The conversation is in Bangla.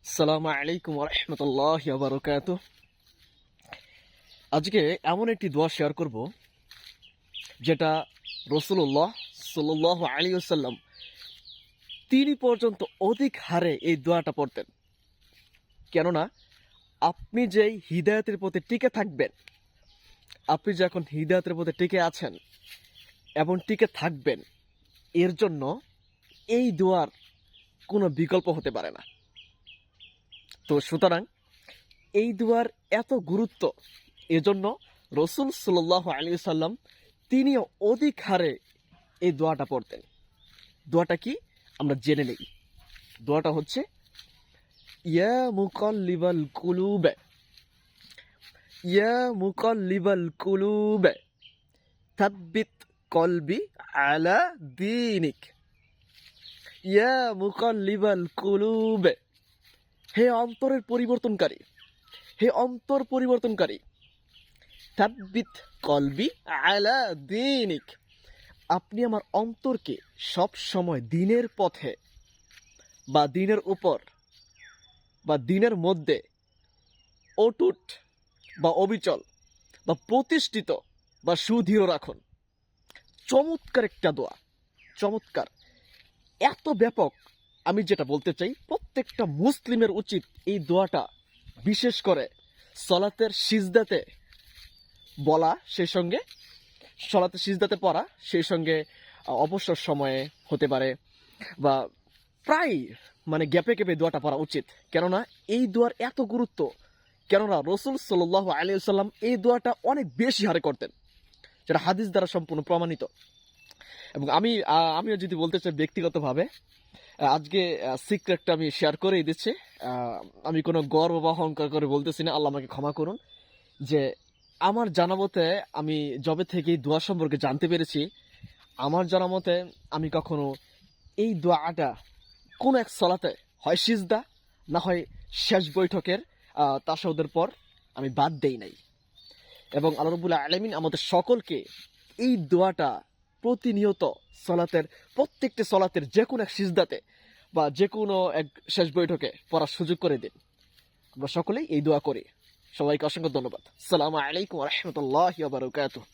আসসালামু আলাইকুম ওয়া রাহমাতুল্লাহি ওয়া বারাকাতুহু। আজকে এমন একটি দোয়া শেয়ার করব যেটা রাসূলুল্লাহ সাল্লাল্লাহু আলাইহি ওয়াসাল্লাম তিনি পর্যন্ত অধিক হারে এই দোয়াটা পড়তেন। কেননা আপনি যেই হিদায়াতের পথে টিকে থাকবেন, আপনি যখন হিদায়াতের পথে টিকে আছেন এবং টিকে থাকবেন, এর জন্য এই দোয়ার কোনো বিকল্প হতে পারে না। তো সুতরাং এই দোয়ার এত গুরুত্ব, এজন্য রাসূল সাল্লাল্লাহু আলাইহি সাল্লাম তিনিও অধিক হারে এই দোয়াটা পড়তেন। দোয়াটা কি আমরা জেনে নেই। দোয়াটা হচ্ছে ইয়া মুকাল্লিবাল কুলুব, ইয়া মুকাল্লিবাল কুলুব থাব্বিত কলবি আলা দীনিক। ইয়া মুকাল্লিবাল কুলুব, হে অন্তরের পরিবর্তনকারী, হে অন্তর পরিবর্তনকারী, থাব্বিত কলবি আলা দীনিক, আপনি আমার অন্তরকে সব সময় দিনের পথে বা দিনের উপর বা দিনের মধ্যে অটুট বা অবিচল বা প্রতিষ্ঠিত বা সুদৃঢ় রাখুন। চমৎকার একটা দোয়া, চমৎকার, এত ব্যাপক। আমি যেটা বলতে চাই, প্রত্যেকটা মুসলিমের উচিত এই দোয়াটা বিশেষ করে সলাতের সিজদাতে বলা, সেই সঙ্গে সলাতে সিজদাতে পড়া, সেই সঙ্গে অবসর সময়ে হতে পারে বা প্রায় গ্যাপে গ্যাপে দোয়াটা পড়া উচিত। কেননা এই দোয়ার এত গুরুত্ব, কেননা রাসূল সাল্লাল্লাহু আলাইহি ওয়াসাল্লাম এই দোয়াটা অনেক বেশি হারে করতেন, যেটা হাদিস দ্বারা সম্পূর্ণ প্রমাণিত। এবং আমিও যদি বলতে চাই ব্যক্তিগতভাবে, আজকে সিক্রেটটা আমি শেয়ার করেই দিচ্ছি। আমি কোনো গর্ব বা অহংকার করে বলতেছি না, আল্লাহ আমাকে ক্ষমা করুন। যে আমার জানা মতে, আমি যবে থেকে এই দোয়া সম্পর্কে জানতে পেরেছি, আমার জানা মতে আমি কখনো এই দোয়াটা কোনো এক সলাতে, হয় সিজদা না হয় শেষ বৈঠকের তাশাহুদের পর, আমি বাদ দেই নাই। এবং আল্লাহ রাব্বুল আলামিন আমাদের সকলকে এই দোয়াটা প্রতিনিয়ত সলাতের, প্রত্যেকটা সলাতের যে কোনো এক সিজদাতে বা যে কোনো এক শেষ বৈঠকে পড়ার সুযোগ করে দিন। আমরা সকলেই এই দোয়া করি। সবাইকে অসংখ্য ধন্যবাদ। আসসালামু আলাইকুম ওয়া রাহমাতুল্লাহি ওয়া বারাকাতুহু।